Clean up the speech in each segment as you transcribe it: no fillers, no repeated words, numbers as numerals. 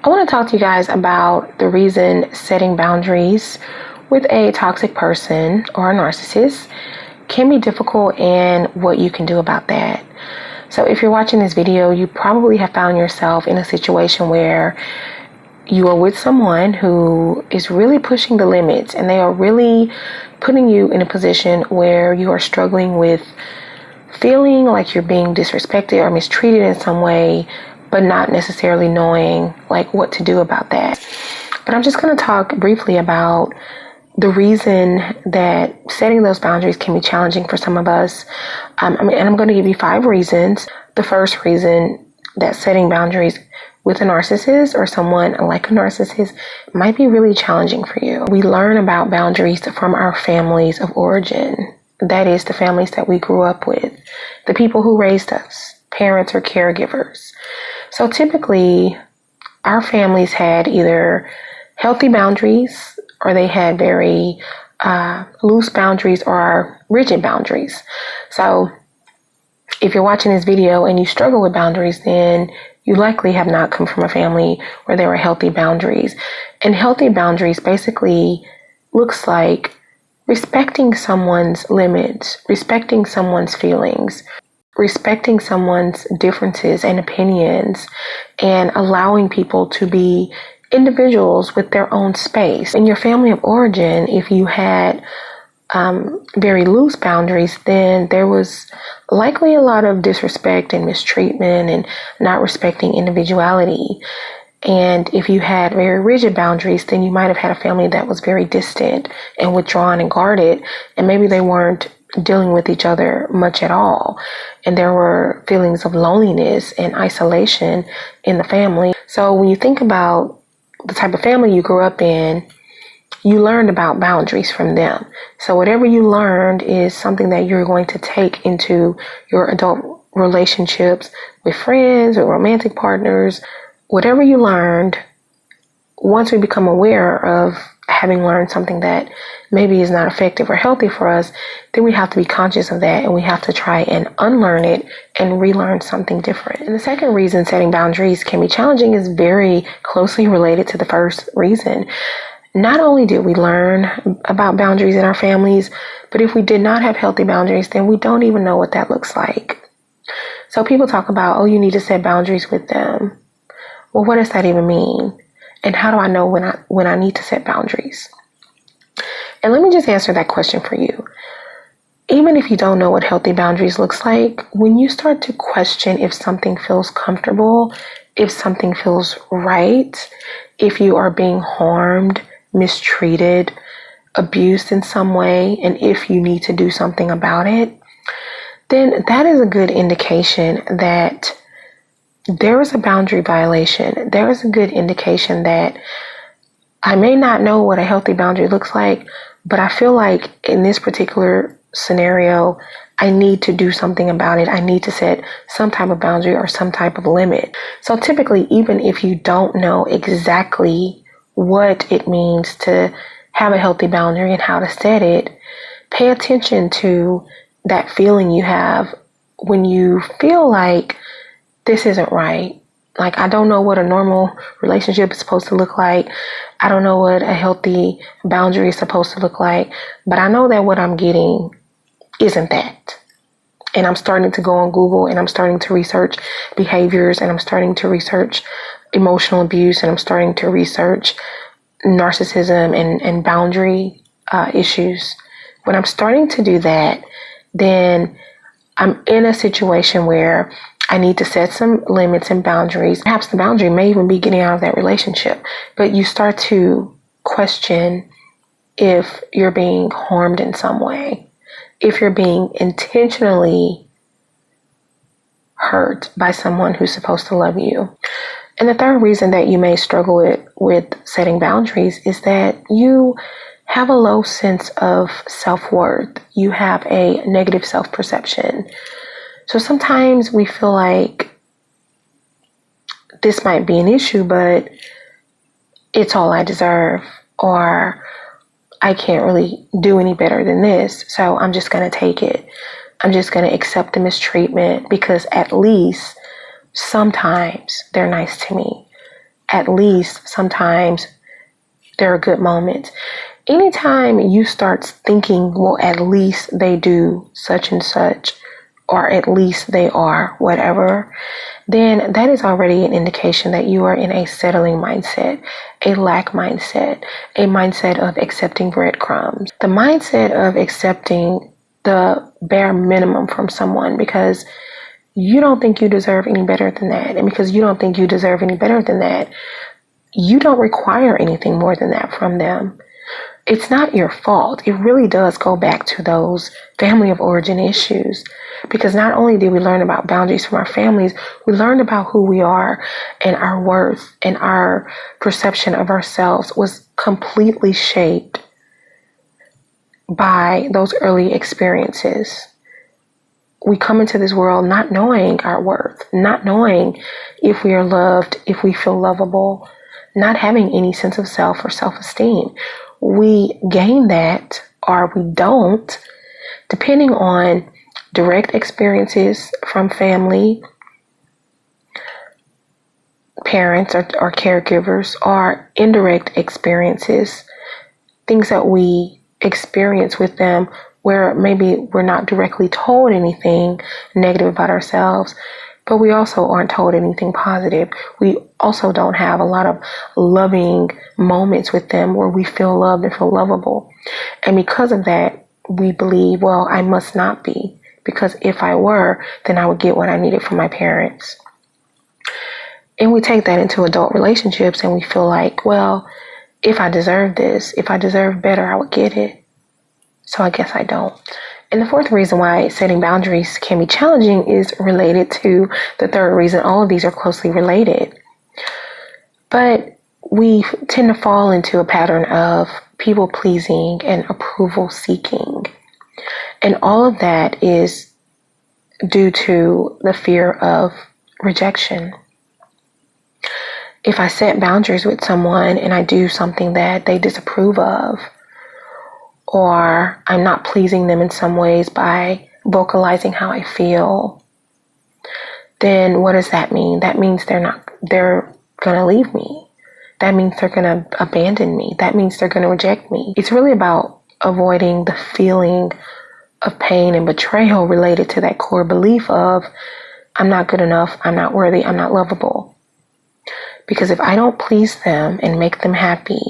I want to talk to you guys about the reason setting boundaries with a toxic person or a narcissist can be difficult and what you can do about that. So if you're watching this video, you probably have found yourself in a situation where you are with someone who is really pushing the limits and they are really putting you in a position where you are struggling with feeling like you're being disrespected or mistreated in some way, but not necessarily knowing like what to do about that. But I'm just going to talk briefly about the reason that setting those boundaries can be challenging for some of us. And I'm going to give you 5 reasons. The first reason that setting boundaries with a narcissist or someone like a narcissist might be really challenging for you. We learn about boundaries from our families of origin. That is, the families that we grew up with, the people who raised us, parents or caregivers. So typically, our families had either healthy boundaries or they had very loose boundaries or rigid boundaries. So if you're watching this video and you struggle with boundaries, then you likely have not come from a family where there were healthy boundaries. And healthy boundaries basically looks like respecting someone's limits, respecting someone's feelings, respecting someone's differences and opinions, and allowing people to be individuals with their own space. In your family of origin, if you had very loose boundaries, then there was likely a lot of disrespect and mistreatment and not respecting individuality. And if you had very rigid boundaries, then you might have had a family that was very distant and withdrawn and guarded, and maybe they weren't dealing with each other much at all. And there were feelings of loneliness and isolation in the family. So when you think about the type of family you grew up in, you learned about boundaries from them. So whatever you learned is something that you're going to take into your adult relationships with friends or romantic partners. Whatever you learned, once we become aware of having learned something that maybe is not effective or healthy for us, then we have to be conscious of that and we have to try and unlearn it and relearn something different. And the second reason setting boundaries can be challenging is very closely related to the first reason. Not only did we learn about boundaries in our families, but if we did not have healthy boundaries, then we don't even know what that looks like. So people talk about, oh, you need to set boundaries with them. Well, what does that even mean? And how do I know when I need to set boundaries? And let me just answer that question for you. Even if you don't know what healthy boundaries looks like, when you start to question if something feels comfortable, if something feels right, if you are being harmed, mistreated, abused in some way, and if you need to do something about it, then that is a good indication that there is a boundary violation. There is a good indication that I may not know what a healthy boundary looks like, but I feel like in this particular scenario, I need to do something about it. I need to set some type of boundary or some type of limit. So typically, even if you don't know exactly what it means to have a healthy boundary and how to set it, pay attention to that feeling you have when you feel like this isn't right. Like, I don't know what a normal relationship is supposed to look like. I don't know what a healthy boundary is supposed to look like, but I know that what I'm getting isn't that. And I'm starting to go on Google and I'm starting to research behaviors and I'm starting to research emotional abuse and I'm starting to research narcissism and boundary issues. When I'm starting to do that, then I'm in a situation where I need to set some limits and boundaries. Perhaps the boundary may even be getting out of that relationship, but you start to question if you're being harmed in some way, if you're being intentionally hurt by someone who's supposed to love you. And the third reason that you may struggle with setting boundaries is that you have a low sense of self-worth. You have a negative self-perception. So sometimes we feel like this might be an issue, but it's all I deserve, or I can't really do any better than this, so I'm just going to take it. I'm just going to accept the mistreatment because at least sometimes they're nice to me. at least sometimes there are good moments. Anytime you start thinking, well, at least they do such and such, or at least they are whatever, then that is already an indication that you are in a settling mindset, a lack mindset, a mindset of accepting breadcrumbs, the mindset of accepting the bare minimum from someone because you don't think you deserve any better than that. And because you don't think you deserve any better than that, you don't require anything more than that from them. It's not your fault. It really does go back to those family of origin issues. Because not only did we learn about boundaries from our families, we learned about who we are and our worth, and our perception of ourselves was completely shaped by those early experiences. We come into this world not knowing our worth, not knowing if we are loved, if we feel lovable, not having any sense of self or self-esteem. We gain that or we don't, depending on direct experiences from family, parents or caregivers, or indirect experiences, things that we experience with them where maybe we're not directly told anything negative about ourselves, but we also aren't told anything positive. We also don't have a lot of loving moments with them where we feel loved and feel lovable. And because of that, we believe, well, I must not be, because if I were, then I would get what I needed from my parents. And we take that into adult relationships and we feel like, well, if I deserve this, if I deserve better, I would get it. So I guess I don't. And the fourth reason why setting boundaries can be challenging is related to the third reason. All of these are closely related. But we tend to fall into a pattern of people pleasing and approval seeking. And all of that is due to the fear of rejection. If I set boundaries with someone and I do something that they disapprove of, or I'm not pleasing them in some ways by vocalizing how I feel, then what does that mean? That means they're going to leave me. That means they're going to abandon me. That means they're going to reject me. It's really about avoiding the feeling of pain and betrayal related to that core belief of I'm not good enough, I'm not worthy, I'm not lovable. Because if I don't please them and make them happy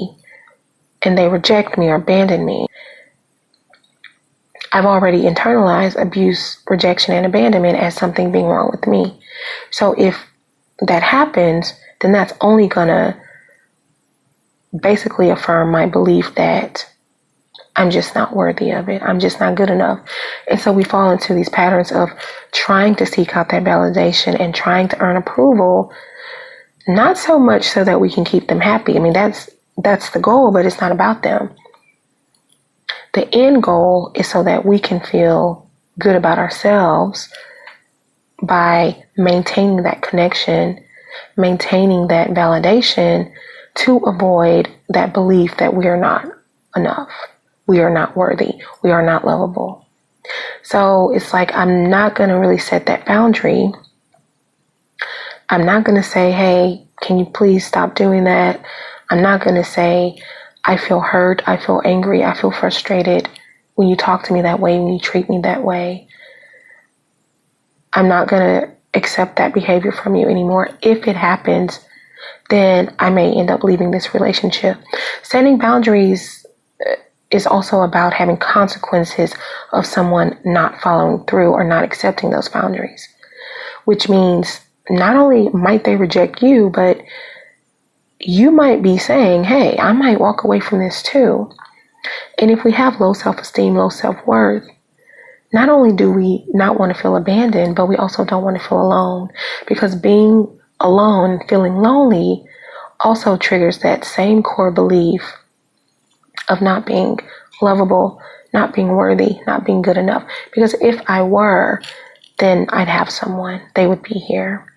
and they reject me or abandon me, I've already internalized abuse, rejection, and abandonment as something being wrong with me. So if that happens, then that's only going to basically affirm my belief that I'm just not worthy of it. I'm just not good enough. And so we fall into these patterns of trying to seek out that validation and trying to earn approval, not so much so that we can keep them happy. I mean, that's the goal, but it's not about them. The end goal is so that we can feel good about ourselves by maintaining that connection, maintaining that validation to avoid that belief that we are not enough. We are not worthy. We are not lovable. So it's like, I'm not going to really set that boundary. I'm not going to say, hey, can you please stop doing that? I'm not going to say, I feel hurt, I feel angry, I feel frustrated when you talk to me that way, when you treat me that way. I'm not going to accept that behavior from you anymore. If it happens, then I may end up leaving this relationship. Setting boundaries is also about having consequences of someone not following through or not accepting those boundaries, which means not only might they reject you, but you might be saying, hey, I might walk away from this too. And if we have low self-esteem, low self-worth, not only do we not want to feel abandoned, but we also don't want to feel alone, because being alone, feeling lonely, also triggers that same core belief of not being lovable, not being worthy, not being good enough. Because if I were, then I'd have someone. They would be here.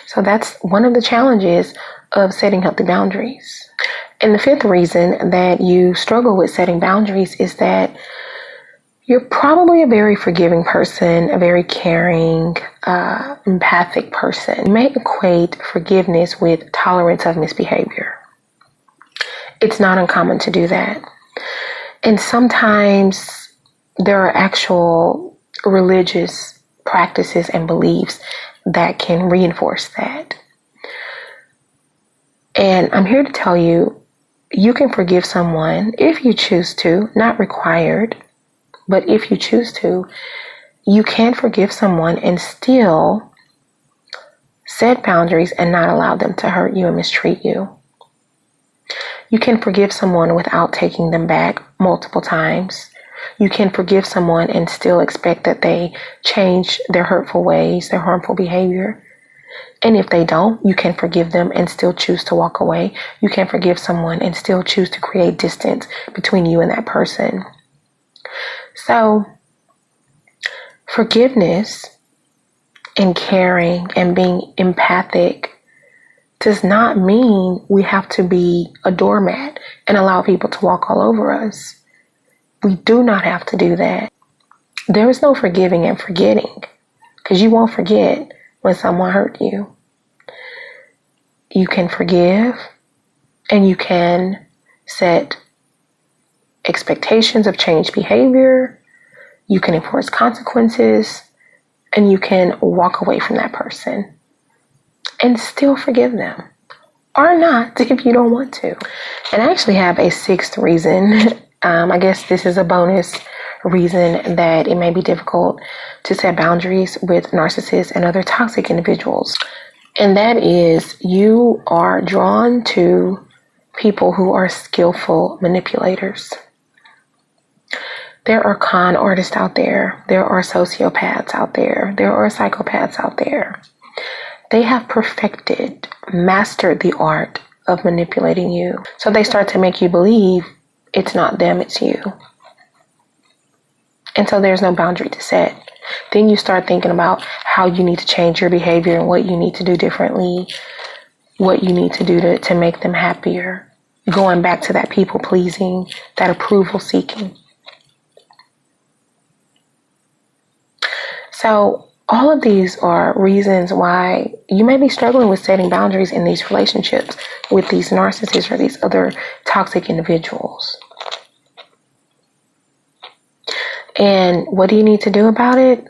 So that's one of the challenges of setting healthy boundaries. And the fifth reason that you struggle with setting boundaries is that You're probably a very forgiving person, a very caring, empathic person. You may equate forgiveness with tolerance of misbehavior. It's not uncommon to do that. And sometimes there are actual religious practices and beliefs that can reinforce that. And I'm here to tell you, you can forgive someone if you choose to, not required, but if you choose to, you can forgive someone and still set boundaries and not allow them to hurt you and mistreat you. You can forgive someone without taking them back multiple times. You can forgive someone and still expect that they change their hurtful ways, their harmful behavior. And if they don't, you can forgive them and still choose to walk away. You can forgive someone and still choose to create distance between you and that person. So, forgiveness and caring and being empathic does not mean we have to be a doormat and allow people to walk all over us. We do not have to do that. There is no forgiving and forgetting, because you won't forget when someone hurt you. You can forgive and you can set expectations of changed behavior. You can enforce consequences, and you can walk away from that person and still forgive them, or not if you don't want to. And I actually have a sixth reason. I guess this is a bonus reason that it may be difficult to set boundaries with narcissists and other toxic individuals. And that is, you are drawn to people who are skillful manipulators. There are con artists out there. There are sociopaths out there. There are psychopaths out there. They have mastered the art of manipulating you. So they start to make you believe it's not them, it's you. And so there's no boundary to set. Then you start thinking about how you need to change your behavior and what you need to do differently, what you need to do to make them happier. Going back to that people pleasing, that approval seeking. So all of these are reasons why you may be struggling with setting boundaries in these relationships with these narcissists or these other toxic individuals. And what do you need to do about it?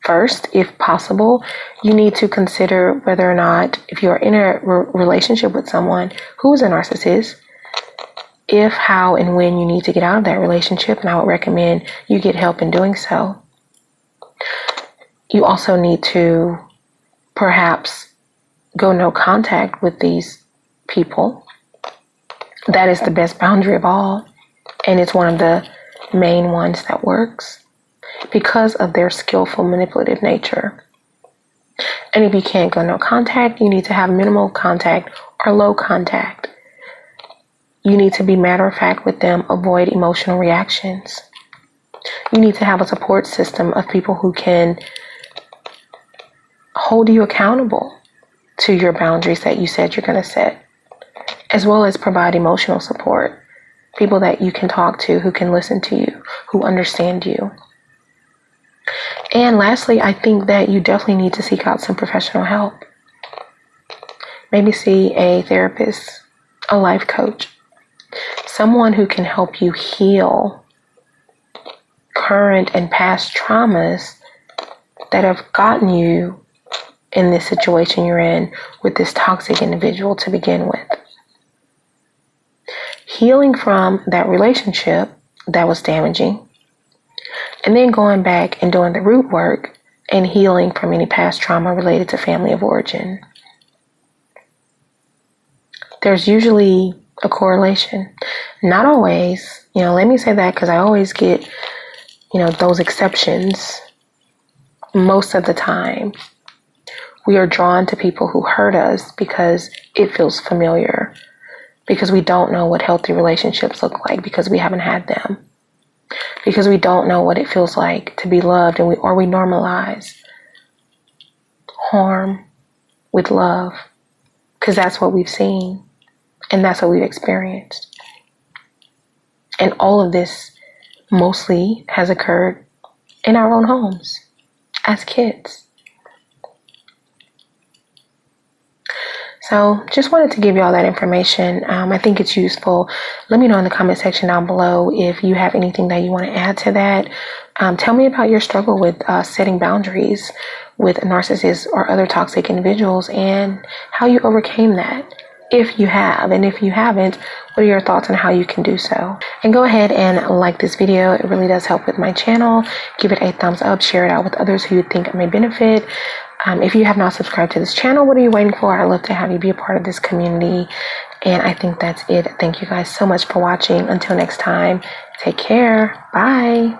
First, if possible, you need to consider whether or not, if you're in a relationship with someone who is a narcissist, if, how, and when you need to get out of that relationship, and I would recommend you get help in doing so. You also need to perhaps go no contact with these people. That is the best boundary of all, and it's one of the main ones that works because of their skillful manipulative nature. And if you can't go no contact, you need to have minimal contact or low contact. You need to be matter of fact with them, avoid emotional reactions. You need to have a support system of people who can hold you accountable to your boundaries that you said you're going to set, as well as provide emotional support. People that you can talk to, who can listen to you, who understand you. And lastly, I think that you definitely need to seek out some professional help. Maybe see a therapist, a life coach, someone who can help you heal current and past traumas that have gotten you in this situation you're in with this toxic individual to begin with. Healing from that relationship that was damaging, and then going back and doing the root work and healing from any past trauma related to family of origin. There's usually a correlation. Not always, let me say that because I always get, those exceptions. Most of the time, we are drawn to people who hurt us because it feels familiar, because we don't know what healthy relationships look like, because we haven't had them, because we don't know what it feels like to be loved, and we normalize harm with love, because that's what we've seen and that's what we've experienced. And all of this mostly has occurred in our own homes as kids. So just wanted to give you all that information. I think it's useful. Let me know in the comment section down below if you have anything that you want to add to that. Tell me about your struggle with setting boundaries with narcissists or other toxic individuals and how you overcame that, if you have. And if you haven't, what are your thoughts on how you can do so? And go ahead and like this video. It really does help with my channel. Give it a thumbs up. Share it out with others who you think may benefit. If you have not subscribed to this channel, what are you waiting for? I'd love to have you be a part of this community. And I think that's it. Thank you guys so much for watching. Until next time, take care. Bye.